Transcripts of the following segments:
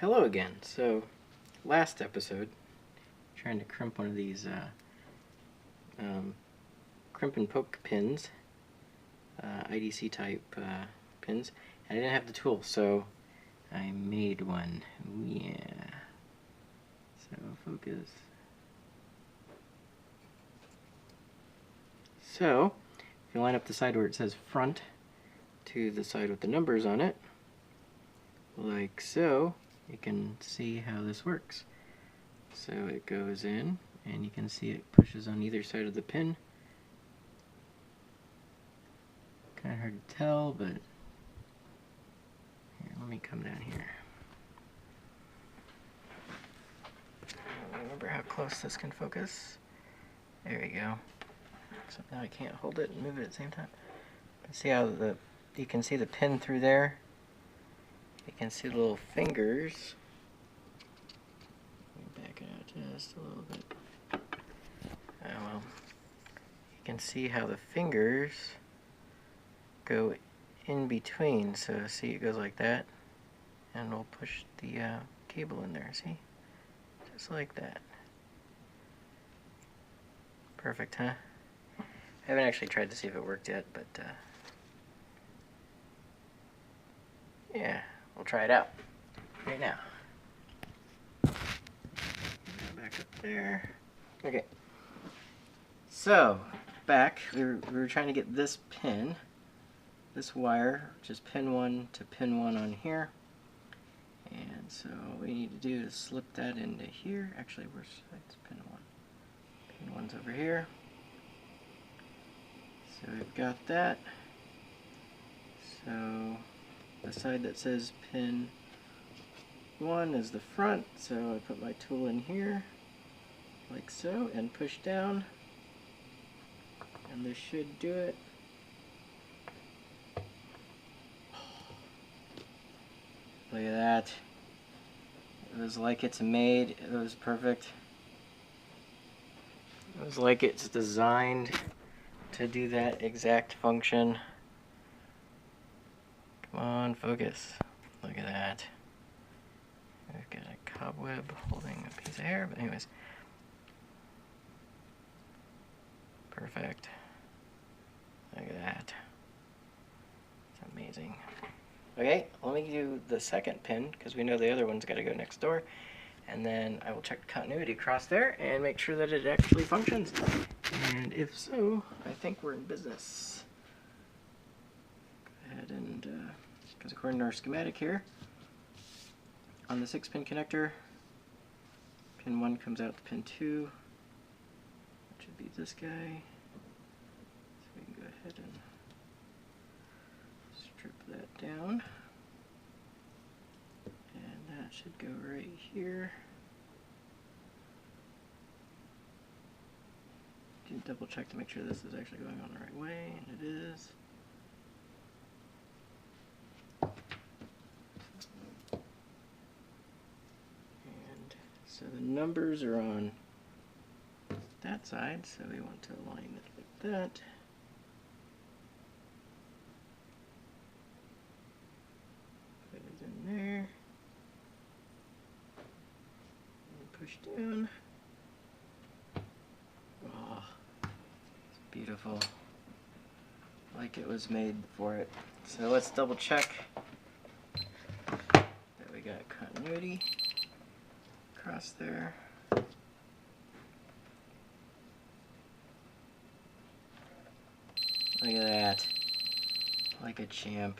Hello again. So, last episode, trying to crimp one of these crimp and poke pins, IDC type pins, and I didn't have the tool, so I made one. Ooh, yeah. So, focus. So, if you line up the side where it says front to the side with the numbers on it, like so, you can see how this works. So it goes in, and you can see it pushes on either side of the pin. Kind of hard to tell, but here, let me come down here. Remember how close this can focus? There we go. So now I can't hold it and move it at the same time. See how you can see the pin through there? You can see the little fingers. Let me back it out just a little bit. Oh well. You can see how the fingers go in between. So see, it goes like that. And we'll push the cable in there, see? Just like that. Perfect, huh? I haven't actually tried to see if it worked yet, but yeah, we'll try it out right now. Back up there. Okay. So, back, we were trying to get this pin, this wire, which is pin 1 to pin 1 on here. And so what we need to do is slip that into here. Actually, where's pin 1? Pin 1's over here. So we've got that. So the side that says pin 1 is the front, so I put my tool in here, like so, and push down, and this should do it. Look at that. It was like it's made. It was perfect. It was like it's designed to do that exact function. Come on, focus. Look at that. We've got a cobweb holding a piece of hair, but anyways. Perfect. Look at that. It's amazing. Okay, let me do the second pin, because we know the other one's got to go next door. And then I will check the continuity across there and make sure that it actually functions. And if so, I think we're in business. Go ahead and, because according to our schematic here, on the 6-pin connector, pin 1 comes out to pin 2, which would be this guy. So we can go ahead and strip that down. And that should go right here. Double check to make sure this is actually going on the right way, and it is. And so the numbers are on that side, so we want to align it like that. Put it in there. And push down. Oh, it's beautiful. Like it was made for it. So let's double check that we got continuity across there. Look at that. Like a champ.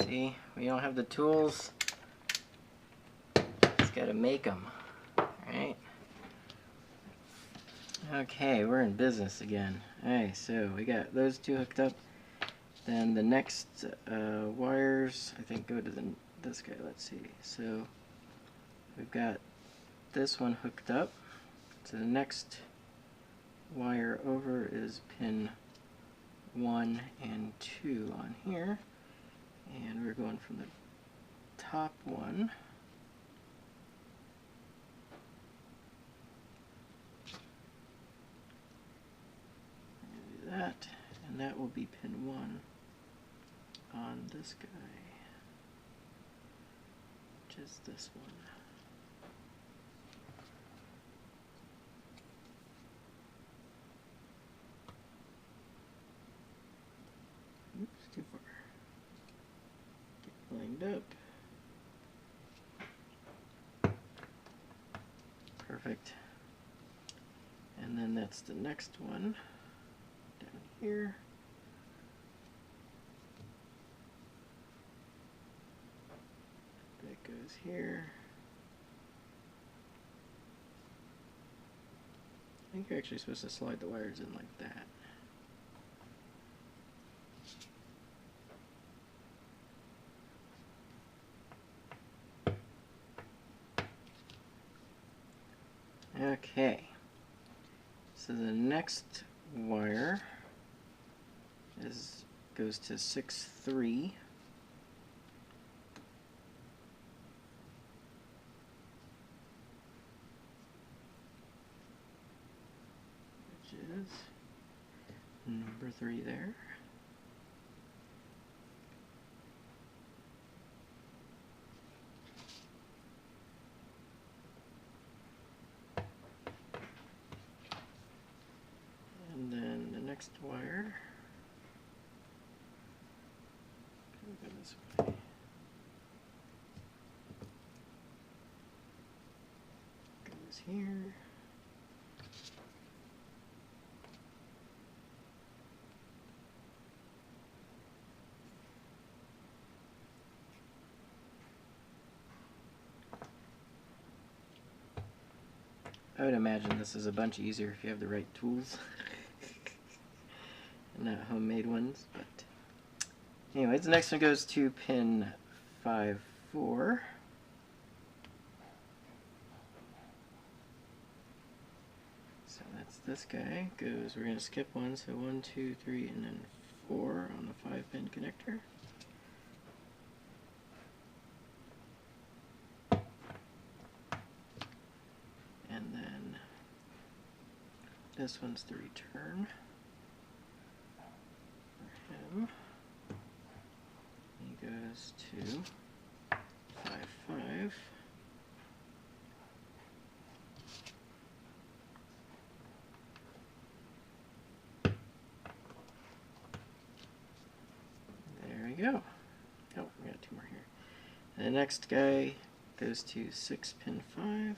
See, we don't have the tools. Just gotta make them. Alright? Okay, we're in business again. Alright, so we got those two hooked up. Then the next wires, I think, go to this guy. Let's see. So we've got this one hooked up. So the next wire over is pin 1 and 2 on here. And we're going from the top one. That, and that will be pin 1 on this guy. is this one? Oops, too far. Get lined up. Perfect. And then that's the next one down here. That goes here. I think you're actually supposed to slide the wires in like that. Okay, so the next wire goes to 6-3. Which is number 3 there. And then the next wire go this way. Goes here. I would imagine this is a bunch easier if you have the right tools. And not homemade ones, but anyways, the next one goes to pin 5-4. So that's this guy. We're going to skip one, so 1, 2, 3, and then 4 on the 5-pin connector. And then this one's the return for him. He goes to 5-5. There we go. Oh, we got 2 more here. And the next guy goes to 6-pin 5.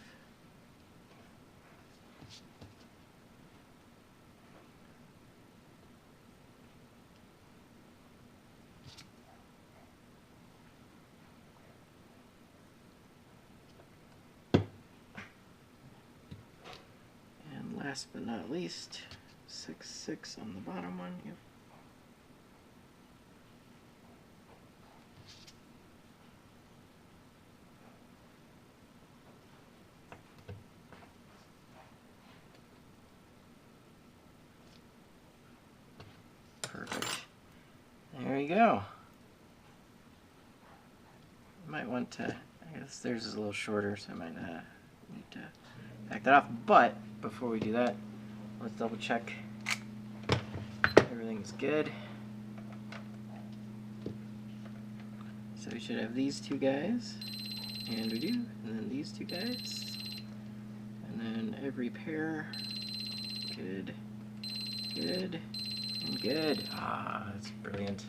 Last but not least, 6-6 on the bottom one. Yep. Perfect. There you go. You might want to, I guess theirs is a little shorter, so I might not need to back that off. But before we do that, let's double check everything's good. So we should have these 2 guys, and we do, and then these 2 guys, and then every pair, good, good, and good. Ah, that's brilliant.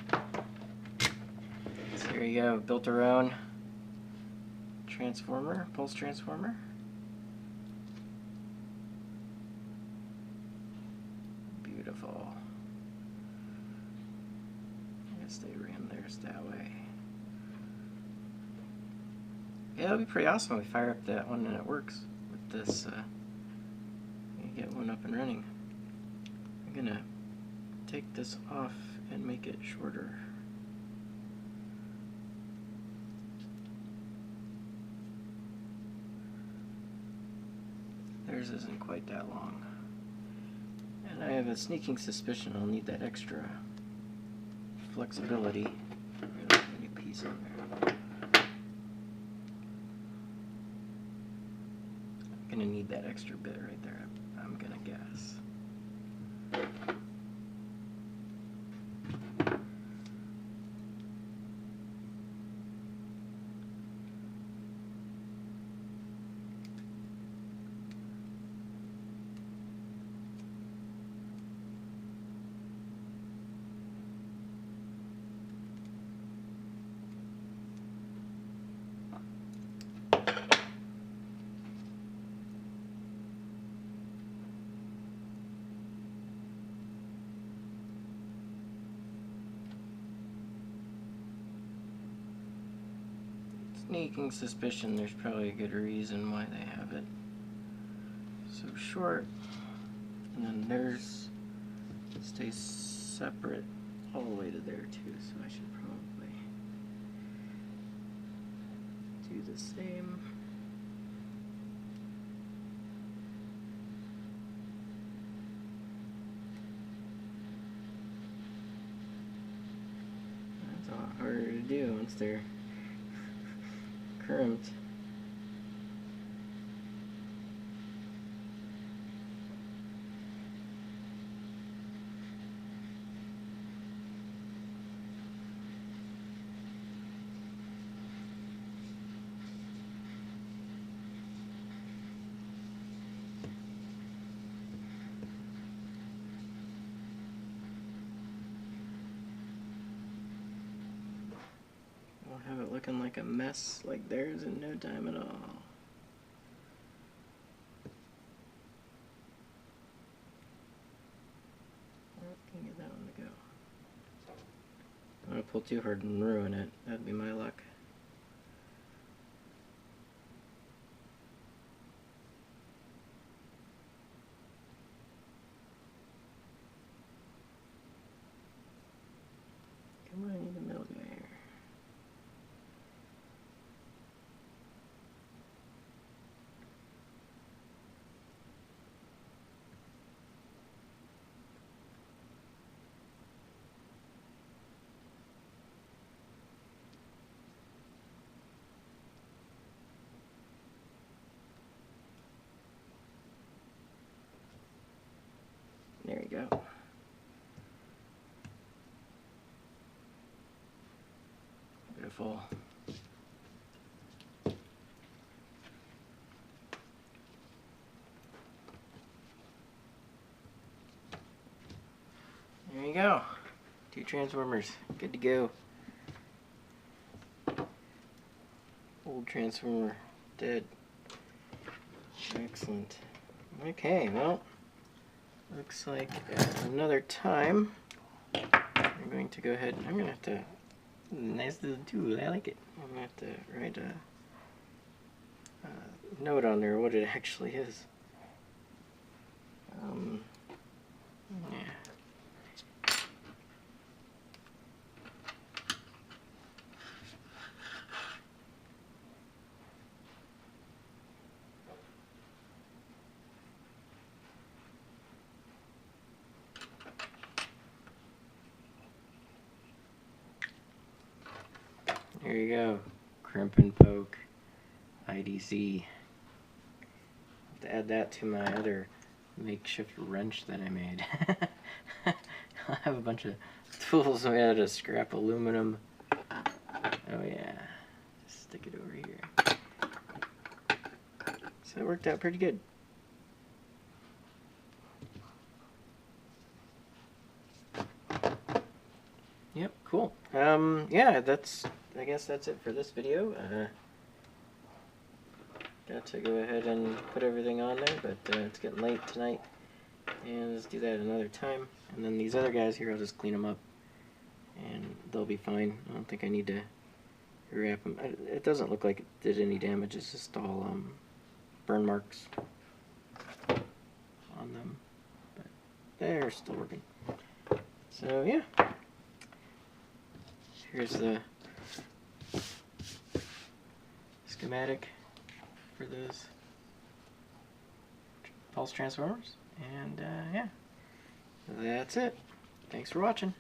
So here you go, built our own transformer, pulse transformer. Beautiful. I guess they ran theirs that way. Yeah, that'll be pretty awesome when we fire up that one and it works with this. You get one up and running. I'm gonna take this off and make it shorter. Theirs isn't quite that long. And I have a sneaking suspicion I'll need that extra flexibility. I'm gonna put a new piece on there. I'm gonna need that extra bit right there, I'm gonna guess. sneaking suspicion there's probably a good reason why they have it so short. And then theirs stays separate all the way to there too, so I should probably do the same. That's a lot harder to do once they're crimped. We'll have it looking like a mess like theirs in no time at all. Can get that one to go. I'm gonna pull too hard and ruin it. That'd be my luck. Come on, I need the middle guy here. There you go. Beautiful. There you go. 2 transformers. Good to go. Old transformer dead. Excellent. Okay, well, looks like another time I'm going to go ahead and I'm going to have to, nice little tool, I like it. I'm going to have to write a note on there what it actually is. Yeah. There you go, crimp and poke, IDC. Have to add that to my other makeshift wrench that I made. I have a bunch of tools made out of scrap aluminum. Oh yeah, just stick it over here. So it worked out pretty good. Yep, cool. Yeah, I guess that's it for this video. Got to go ahead and put everything on there, but it's getting late tonight, and let's do that another time. And then these other guys here, I'll just clean them up, and they'll be fine. I don't think I need to rewrap them. It doesn't look like it did any damage. It's just all burn marks on them, but they're still working. So yeah. Here's the schematic for those pulse transformers, and yeah, that's it. Thanks for watching.